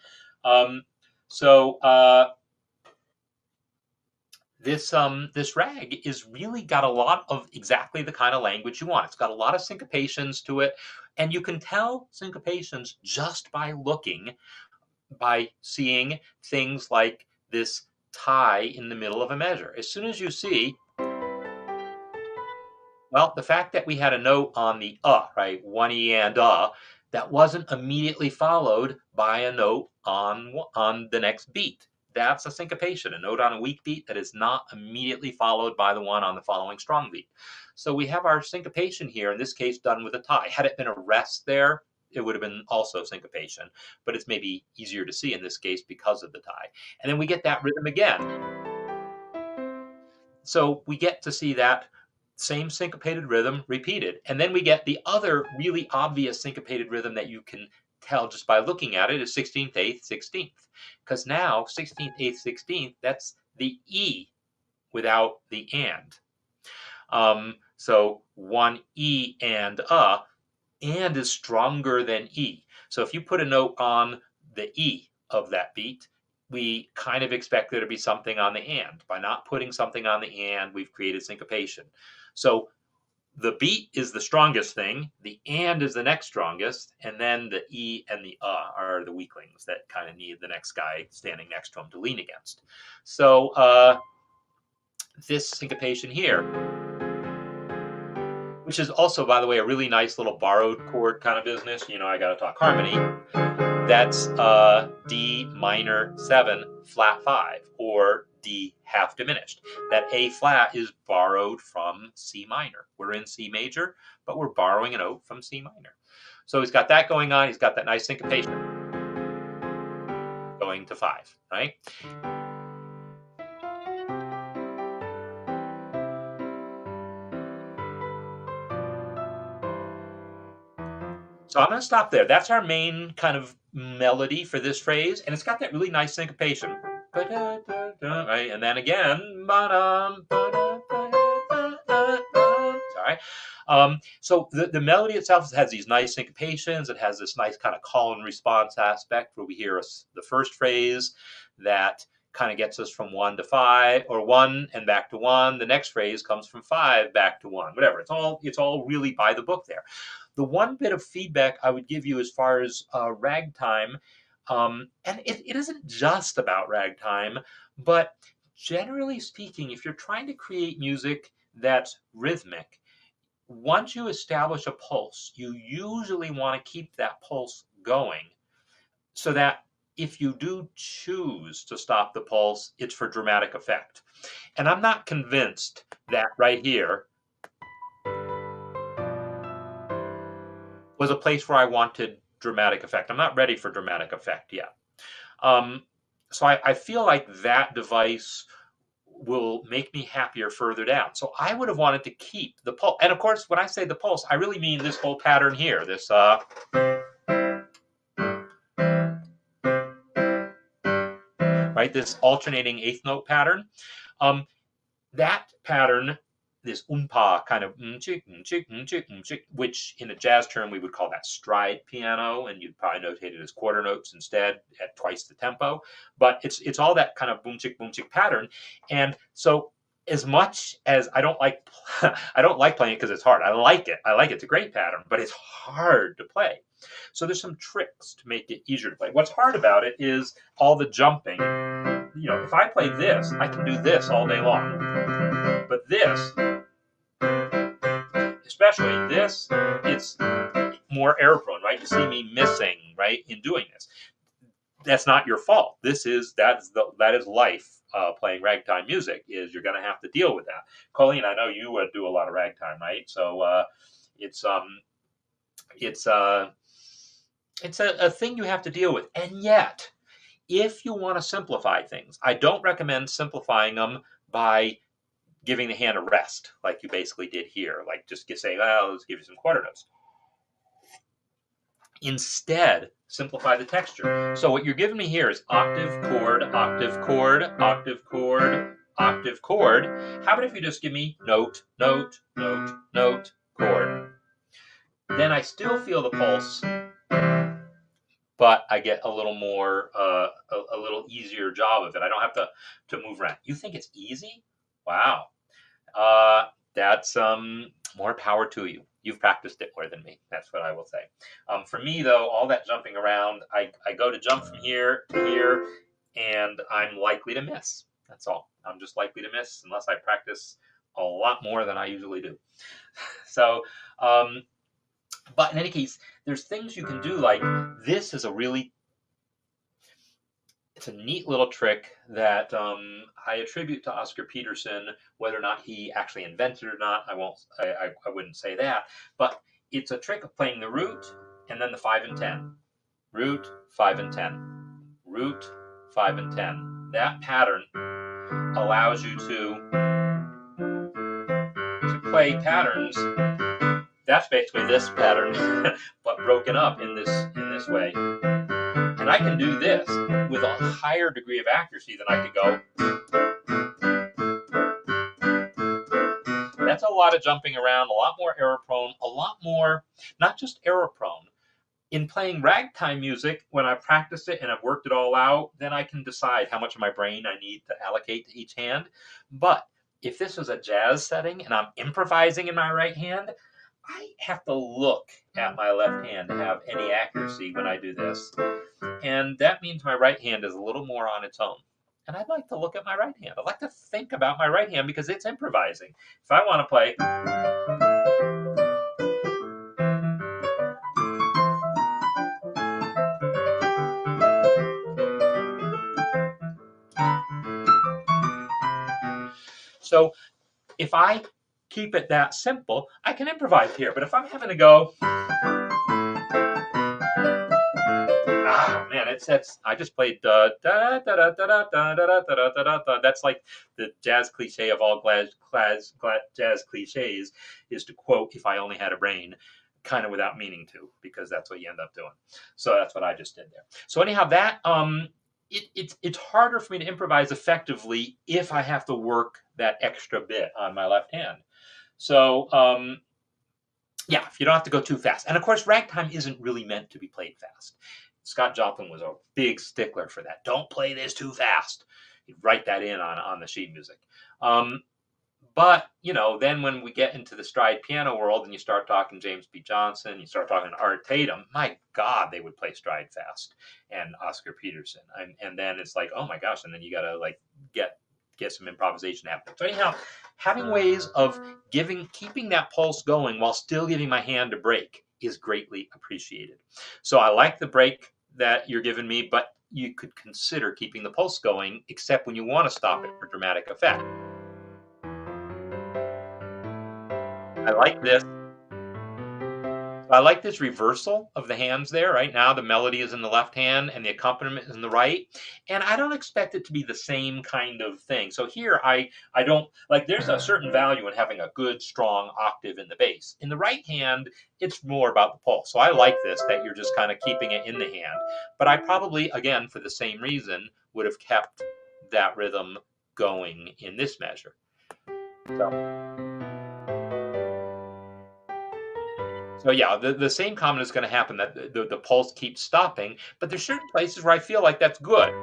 This rag is really got a lot of exactly the kind of language you want. It's got a lot of syncopations to it, and you can tell syncopations just by seeing things like this tie in the middle of a measure. As soon as you see, well, the fact that we had a note on the right, one E and that wasn't immediately followed by a note on the next beat. That's a syncopation, a note on a weak beat that is not immediately followed by the one on the following strong beat. So we have our syncopation here, in this case done with a tie. Had it been a rest there, it would have been also syncopation, but it's maybe easier to see in this case because of the tie. And then we get that rhythm again. So we get to see that same syncopated rhythm repeated. And then we get the other really obvious syncopated rhythm that you can tell just by looking at it is 16th, 8th, 16th. Because now 16th, 8th, 16th, that's the E without the and. So one E and is stronger than E. So if you put a note on the E of that beat, we kind of expect there to be something on the and. By not putting something on the and, we've created syncopation. So the beat is the strongest thing, the and is the next strongest, and then the E and the are the weaklings that kind of need the next guy standing next to him to lean against. So this syncopation here, which is also, by the way, a really nice little borrowed chord kind of business. I got to talk harmony. That's D minor 7 flat 5, or D half diminished. That A flat is borrowed from C minor. We're in C major, but we're borrowing a note from C minor. So he's got that going on. He's got that nice syncopation going to 5, right? So I'm going to stop there. That's our main kind of melody for this phrase, and it's got that really nice syncopation. Right? And then again, sorry. So the melody itself has these nice syncopations. It has this nice kind of call and response aspect where we hear the first phrase that kind of gets us from 1 to 5, or 1 and back to 1. The next phrase comes from 5 back to 1. Whatever. It's all really by the book there. The one bit of feedback I would give you as far as ragtime, and it isn't just about ragtime, but generally speaking, if you're trying to create music that's rhythmic, once you establish a pulse, you usually want to keep that pulse going so that if you do choose to stop the pulse, it's for dramatic effect. And I'm not convinced that right here was a place where I wanted dramatic effect. I'm not ready for dramatic effect yet. So I feel like that device will make me happier further down. So I would have wanted to keep the pulse. And of course, when I say the pulse, I really mean this whole pattern here, this right, this alternating eighth note pattern. That pattern, this umpa kind of which in a jazz term we would call that stride piano, and you'd probably notate it as quarter notes instead at twice the tempo. But it's all that kind of boom chick pattern. And so as much as I don't like playing it because it's hard. I like it. It's a great pattern, but it's hard to play. So there's some tricks to make it easier to play. What's hard about it is all the jumping. If I play this, I can do this all day long. But this, especially this, it's more error prone, right? You see me missing, right, in doing this. That's not your fault. That is life. Playing ragtime music is you're going to have to deal with that. Colleen, I know you do a lot of ragtime, right? So it's a thing you have to deal with. And yet, if you want to simplify things, I don't recommend simplifying them by giving the hand a rest, like you basically did here. Like just say, well, let's give you some quarter notes. Instead, simplify the texture. So what you're giving me here is octave, chord, octave, chord, octave, chord, octave, chord. How about if you just give me note, note, note, note, chord? Then I still feel the pulse, but I get a little more, a little easier job of it. I don't have to move around. You think it's easy? Wow. That's more power to you. You've practiced it more than me. That's what I will say. For me, though, all that jumping around, I go to jump from here to here, and I'm likely to miss. That's all. I'm just likely to miss unless I practice a lot more than I usually do. So, but in any case, there's things you can do, like this is it's a neat little trick that I attribute to Oscar Peterson. Whether or not he actually invented it or not, I wouldn't say that. But it's a trick of playing the root and then the 5 and 10. Root, 5 and 10. Root, 5 and 10. That pattern allows you to play patterns. That's basically this pattern, but broken up in this way. And I can do this with a higher degree of accuracy than I could go. That's a lot of jumping around, a lot more error prone, a lot more, not just error prone. In playing ragtime music, when I've practiced it and I've worked it all out, then I can decide how much of my brain I need to allocate to each hand. But if this was a jazz setting and I'm improvising in my right hand, I have to look at my left hand to have any accuracy when I do this. And that means my right hand is a little more on its own. And I'd like to look at my right hand. I'd like to think about my right hand because it's improvising. If I want to play, So if I keep it that simple, I can improvise here. But if I'm having to go, man, I just played da da da da da da da da da da da. That's like the jazz cliche of all jazz cliches is to quote "If I only had a brain," kind of without meaning to, because that's what you end up doing. So that's what I just did there. So anyhow, that it's harder for me to improvise effectively if I have to work that extra bit on my left hand. So yeah, if you don't have to go too fast. And of course, ragtime isn't really meant to be played fast. Scott Joplin was a big stickler for that. Don't play this too fast. He'd write that in on the sheet music. But, you know, then when we get into the stride piano world and you start talking James B. Johnson, you start talking Art Tatum, my God, they would play stride fast, and Oscar Peterson. And then it's like, oh my gosh, and then you got to like get some improvisation happening. So anyhow, having ways of keeping that pulse going while still giving my hand a break is greatly appreciated. So I like the break that you're giving me, but you could consider keeping the pulse going, except when you want to stop it for dramatic effect. I like this. I like this reversal of the hands there. Right now, the melody is in the left hand and the accompaniment is in the right. And I don't expect it to be the same kind of thing. So here, I don't, like, there's a certain value in having a good, strong octave in the bass. In the right hand, it's more about the pulse. So I like this, that you're just kind of keeping it in the hand. But I probably, again, for the same reason, would have kept that rhythm going in this measure. So yeah, the same comment is going to happen, that the pulse keeps stopping, but there's certain places where I feel like that's good.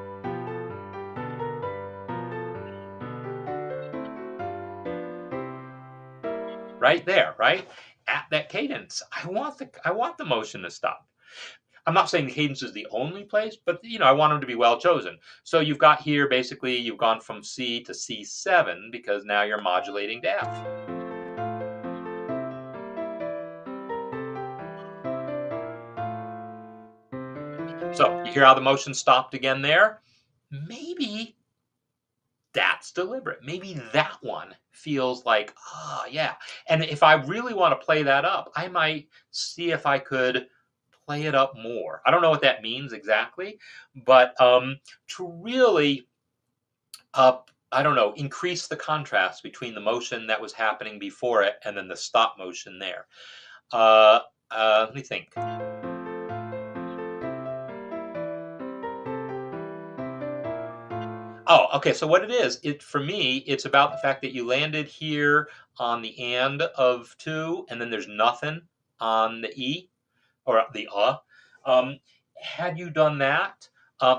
Right there, right? At that cadence, I want the motion to stop. I'm not saying the cadence is the only place, but you know, I want them to be well chosen. So you've got here, basically, you've gone from C to C7 because now you're modulating to F. So you hear how the motion stopped again there? Maybe that's deliberate. Maybe that one feels like, oh, yeah. And if I really want to play that up, I might see if I could play it up more. I don't know what that means exactly, but to really, I don't know, increase the contrast between the motion that was happening before it and then the stop motion there. Let me think. Oh, okay. So what it is, for me, it's about the fact that you landed here on the and of 2, and then there's nothing on the E or the had you done that,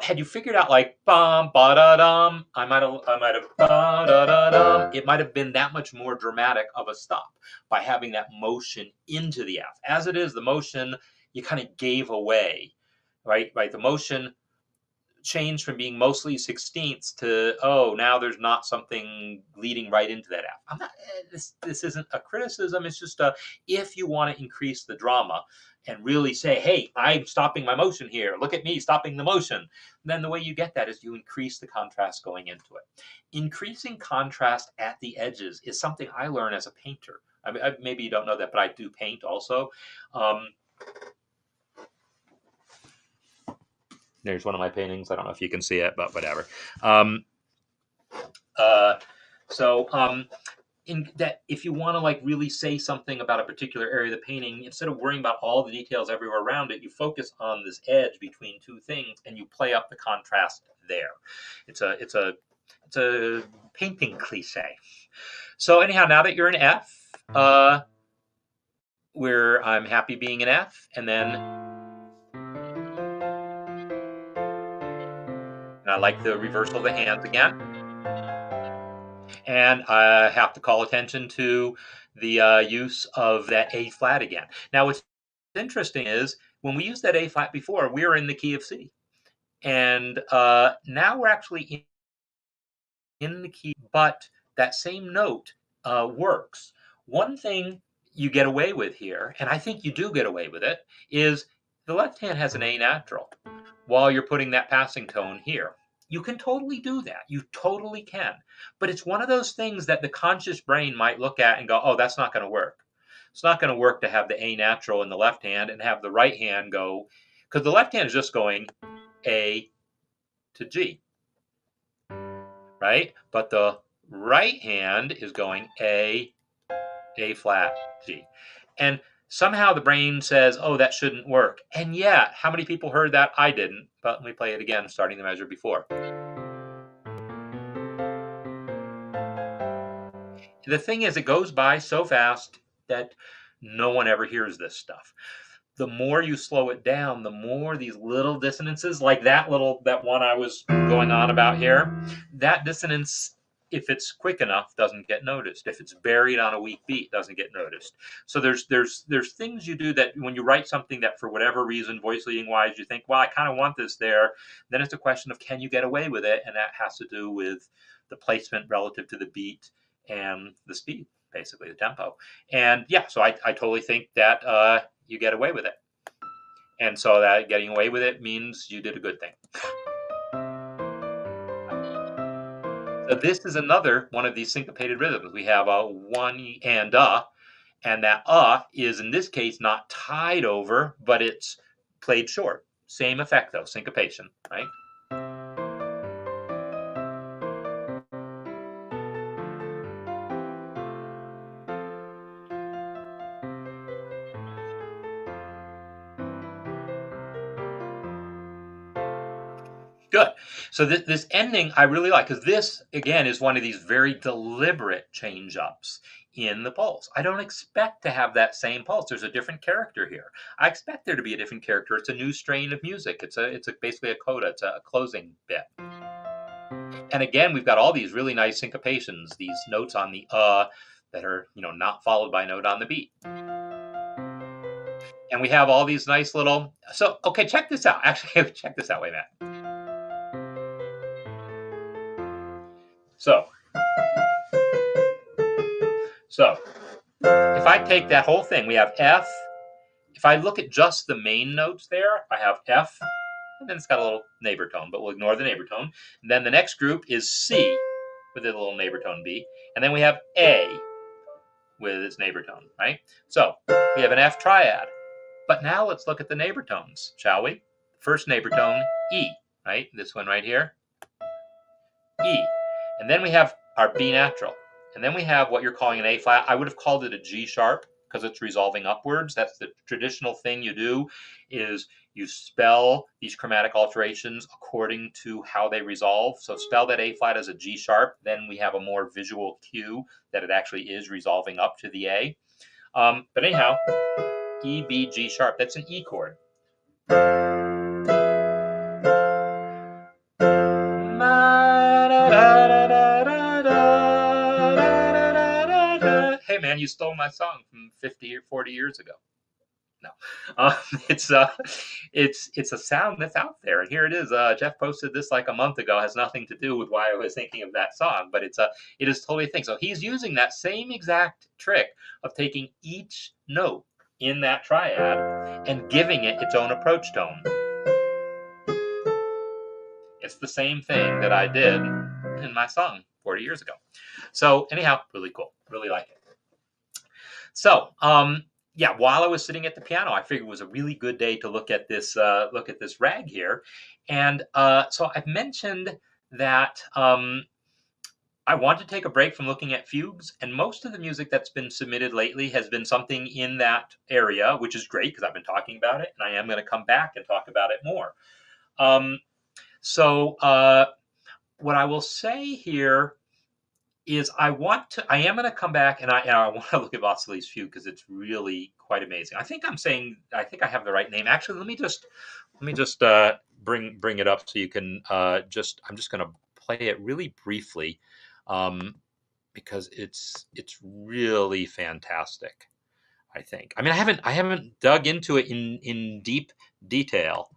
had you figured out like bum ba da dum, I might have ba da da dum. It might have been that much more dramatic of a stop by having that motion into the F. As it is, the motion you kind of gave away, right? Right. The motion changed from being mostly sixteenths to, oh, now there's not something leading right into that F. I'm not, this isn't a criticism. It's just if you want to increase the drama and really say, hey, I'm stopping my motion here. Look at me stopping the motion. Then the way you get that is you increase the contrast going into it. Increasing contrast at the edges is something I learn as a painter. I mean, maybe you don't know that, but I do paint also. There's one of my paintings. I don't know if you can see it, but whatever. In that, if you want to like really say something about a particular area of the painting, instead of worrying about all the details everywhere around it, you focus on this edge between two things and you play up the contrast there. It's a painting cliche. So anyhow, now that you're in F, where I'm happy being in F, and then and I like the reversal of the hands again. And I have to call attention to the use of that A flat again. Now, what's interesting is when we used that A flat before, we were in the key of C. And now we're actually in the key, but that same note works. One thing you get away with here, and I think you do get away with it, is the left hand has an A natural while you're putting that passing tone here. You can totally do that. You totally can. But it's one of those things that the conscious brain might look at and go, oh, that's not going to work. It's not going to work to have the A natural in the left hand and have the right hand go, because the left hand is just going A to G, right? But the right hand is going A flat, G. And somehow the brain says, oh, that shouldn't work. And yet, how many people heard that? I didn't. But let me play it again, starting the measure before. The thing is, it goes by so fast that no one ever hears this stuff. The more you slow it down, the more these little dissonances, like that one I was going on about here, that dissonance, if it's quick enough, doesn't get noticed. If it's buried on a weak beat, doesn't get noticed. So there's things you do that when you write something that for whatever reason, voice leading wise, you think, well, I kind of want this there. Then it's a question of, can you get away with it? And that has to do with the placement relative to the beat and the speed, basically the tempo. And yeah, so I totally think that you get away with it. And so that getting away with it means you did a good thing. So this is another one of these syncopated rhythms. We have a one and that is in this case not tied over, but it's played short. Same effect though, syncopation, right? Good. So this ending I really like, because this, again, is one of these very deliberate change-ups in the pulse. I don't expect to have that same pulse. There's a different character here. I expect there to be a different character. It's a new strain of music. It's basically a coda. It's a closing bit. And again, we've got all these really nice syncopations, these notes on the that are, not followed by a note on the beat. And we have all these nice little, so, okay, check this out. Actually, check this out. Wait a minute. So if I take that whole thing, we have F. If I look at just the main notes there, I have F, and then it's got a little neighbor tone, but we'll ignore the neighbor tone. And then the next group is C with a little neighbor tone B. And then we have A with its neighbor tone, right? So we have an F triad. But now let's look at the neighbor tones, shall we? First neighbor tone, E, right? This one right here, E. And then we have our B natural. And then we have what you're calling an A flat. I would have called it a G sharp because it's resolving upwards. That's the traditional thing you do, is you spell these chromatic alterations according to how they resolve. So spell that A flat as a G sharp. Then we have a more visual cue that it actually is resolving up to the A. But anyhow, E, B, G sharp, that's an E chord. Hey man, you stole my song from 50 or 40 years ago. No, it's a sound that's out there, and here it is. Jeff posted this like a month ago. It has nothing to do with why I was thinking of that song, but it is totally a thing. So he's using that same exact trick of taking each note in that triad and giving it its own approach tone. It's the same thing that I did in my song 40 years ago. So anyhow, really cool. Really like it. So yeah, while I was sitting at the piano, I figured it was a really good day to look at this rag here. And so I've mentioned that I want to take a break from looking at fugues, and most of the music that's been submitted lately has been something in that area, which is great because I've been talking about it, and I am going to come back and talk about it more. So what I will say here is I am going to come back and I want to look at Vasili's fugue because it's really quite amazing. I think I have the right name. Actually, let me just bring it up so you can I'm just going to play it really briefly because it's really fantastic. I think. I mean, I haven't dug into it in deep detail,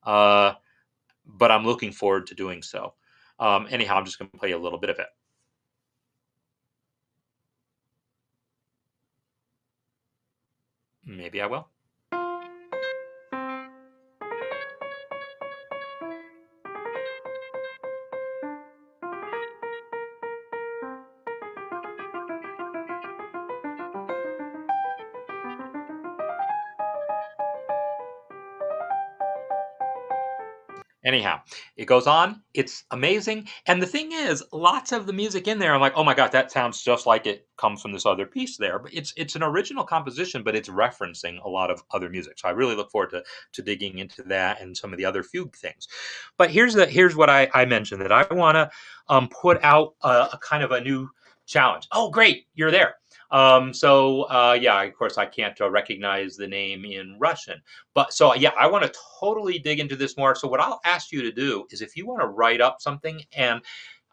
but I'm looking forward to doing so. Anyhow, I'm just going to play a little bit of it. Maybe I will. Thank you. Anyhow, it goes on. It's amazing. And the thing is, lots of the music in there, I'm like, oh my God, that sounds just like it comes from this other piece there. But it's an original composition, but it's referencing a lot of other music. So I really look forward to digging into that and some of the other fugue things. But here's what I mentioned, that I want to put out a kind of a new challenge. Oh, great, you're there. Yeah, of course, I can't recognize the name in Russian. But so, yeah, I want to totally dig into this more. So what I'll ask you to do is, if you want to write up something and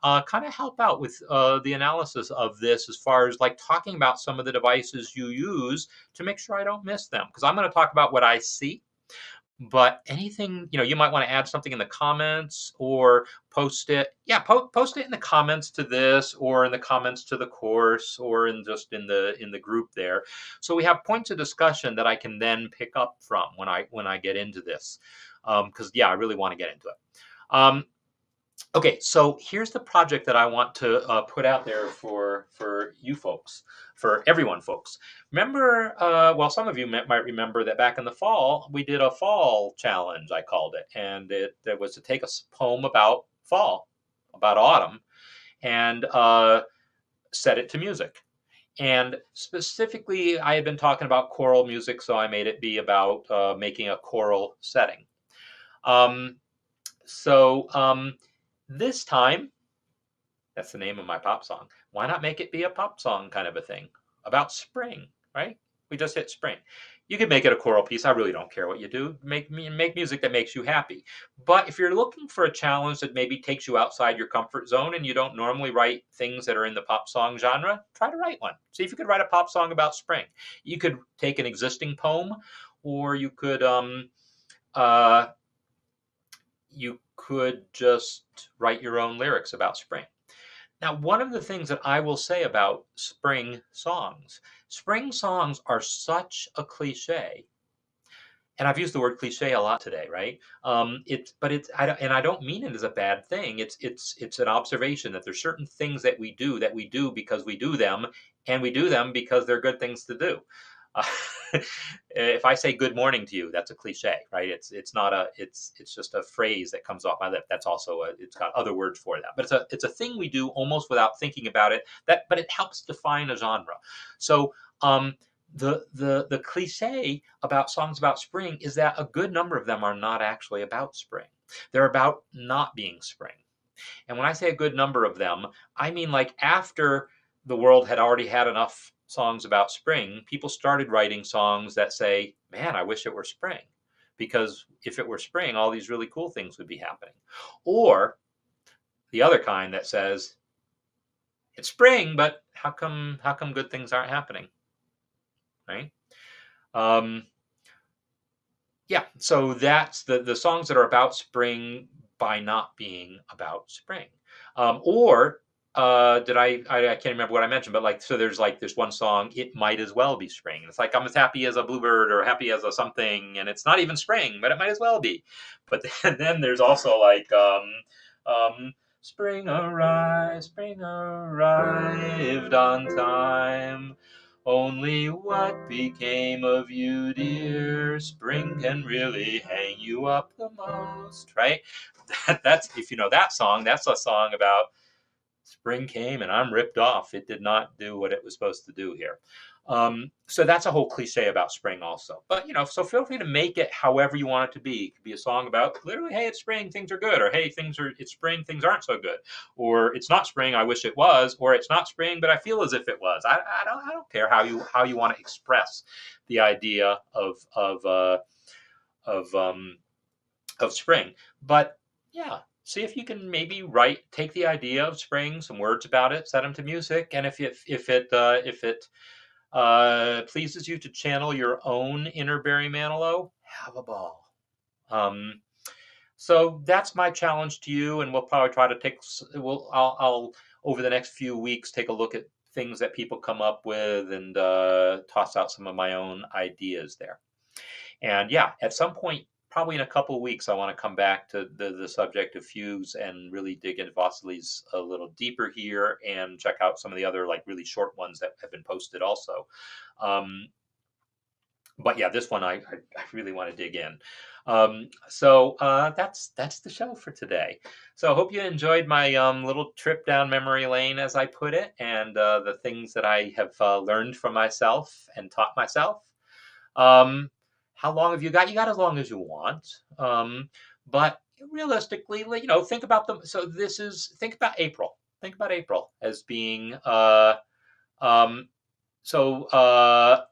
kind of help out with the analysis of this, as far as like talking about some of the devices you use to make sure I don't miss them. Because I'm going to talk about what I see, but anything, you might want to add something in the comments or post it. Yeah, post it in the comments to this, or in the comments to the course, or in just in the group there, so we have points of discussion that I can then pick up from when I get into this, because yeah, I really want to get into it. Okay, so here's the project that I want to put out there for you folks, for everyone, folks. Remember, well, some of you might remember that back in the fall, we did a fall challenge, I called it, and it was to take a poem about fall, about autumn, and set it to music. And specifically, I had been talking about choral music, so I made it be about making a choral setting. So this time, that's the name of my pop song. Why not make it be a pop song kind of a thing about spring, right? We just hit spring. You could make it a choral piece. I really don't care what you do. Make music that makes you happy. But if you're looking for a challenge that maybe takes you outside your comfort zone and you don't normally write things that are in the pop song genre, try to write one. See if you could write a pop song about spring. You could take an existing poem, or you could uh, just write your own lyrics about spring. Now, one of the things that I will say about spring songs are such a cliche, and I've used the word cliche a lot today, right? I don't mean it as a bad thing. It's an observation that there's certain things that we do because we do them, and we do them because they're good things to do. Uh, if I say good morning to you, that's a cliche, right? It's not it's just a phrase that comes off my lip. That's also it's got other words for that, but it's a thing we do almost without thinking about it. But it helps define a genre. So the cliche about songs about spring is that a good number of them are not actually about spring. They're about not being spring. And when I say a good number of them, I mean, like, after the world had already had enough songs about spring, people started writing songs that say, man, I wish it were spring. Because if it were spring, all these really cool things would be happening. Or the other kind that says, it's spring, but how come good things aren't happening? Right? Um, yeah, so that's the songs that are about spring by not being about spring. Or did I can't remember what I mentioned, but like, so there's like this one song, it might as well be spring. It's like, I'm as happy as a bluebird, or happy as a something, and it's not even spring, but it might as well be. But then there's also like spring arrived on time. Only what became of you, dear? Spring can really hang you up the most, right? That's, if you know that song, that's a song about spring came and I'm ripped off. It did not do what it was supposed to do here. So that's a whole cliche about spring also. But, so feel free to make it however you want it to be. It could be a song about literally, hey, it's spring, things are good, or hey, it's spring, things aren't so good, or it's not spring, I wish it was, or it's not spring, but I feel as if it was. I don't care how you want to express the idea of spring. But yeah, see if you can maybe take the idea of spring, some words about it, set them to music, and if it pleases you to channel your own inner Barry Manilow, have a ball. So that's my challenge to you, and we'll probably try to I'll over the next few weeks take a look at things that people come up with, and toss out some of my own ideas there. And yeah, at some point, probably in a couple of weeks, I want to come back to the subject of fugues and really dig into Vasily's a little deeper here, and check out some of the other, like, really short ones that have been posted also. But yeah, this one I really want to dig in. So that's the show for today. So I hope you enjoyed my little trip down memory lane, as I put it, and the things that I have learned from myself and taught myself. Um, how long have you got? You got as long as you want. But realistically, think about them. So think about April. Think about April as being um, so.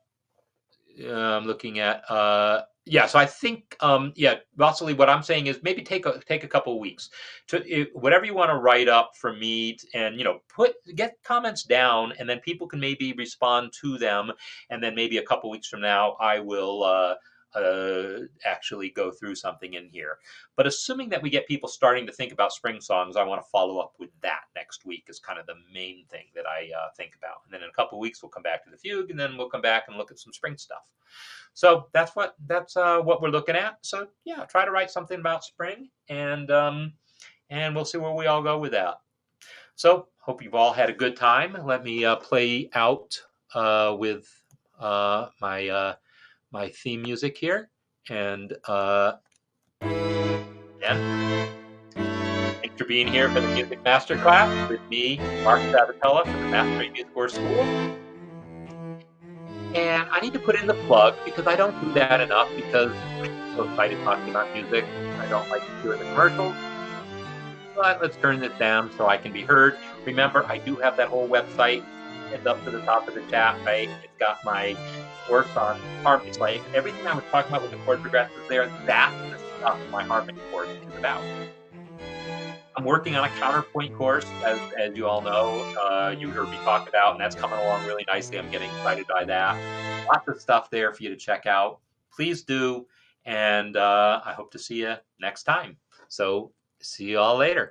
I'm looking at yeah. So I think yeah, Vasily, what I'm saying is maybe take a couple of weeks to whatever you want to write up for me, and get comments down, and then people can maybe respond to them, and then maybe a couple weeks from now I will actually go through something in here. But assuming that we get people starting to think about spring songs, I want to follow up with that next week is kind of the main thing that I think about. And then in a couple of weeks, we'll come back to the fugue, and then we'll come back and look at some spring stuff. So that's what we're looking at. So yeah, try to write something about spring, and we'll see where we all go with that. So hope you've all had a good time. Let me play out with my theme music here, and again, thanks for being here for the Music Masterclass with me, Marc Sabatella from the Mastering MuseScore School. And I need to put in the plug because I don't do that enough because I'm so excited talking about music. I don't like doing the commercials. But let's turn this down so I can be heard. Remember, I do have that whole website. It's up to the top of the chat, right? It's got my course on harmony. Like everything I was talking about with the chord progressives there, that's the stuff my harmony course is about. I'm working on a counterpoint course, as you all know. You heard me talk about, and that's coming along really nicely. I'm getting excited by that. Lots of stuff there for you to check out. Please do, and I hope to see you next time. So see you all later.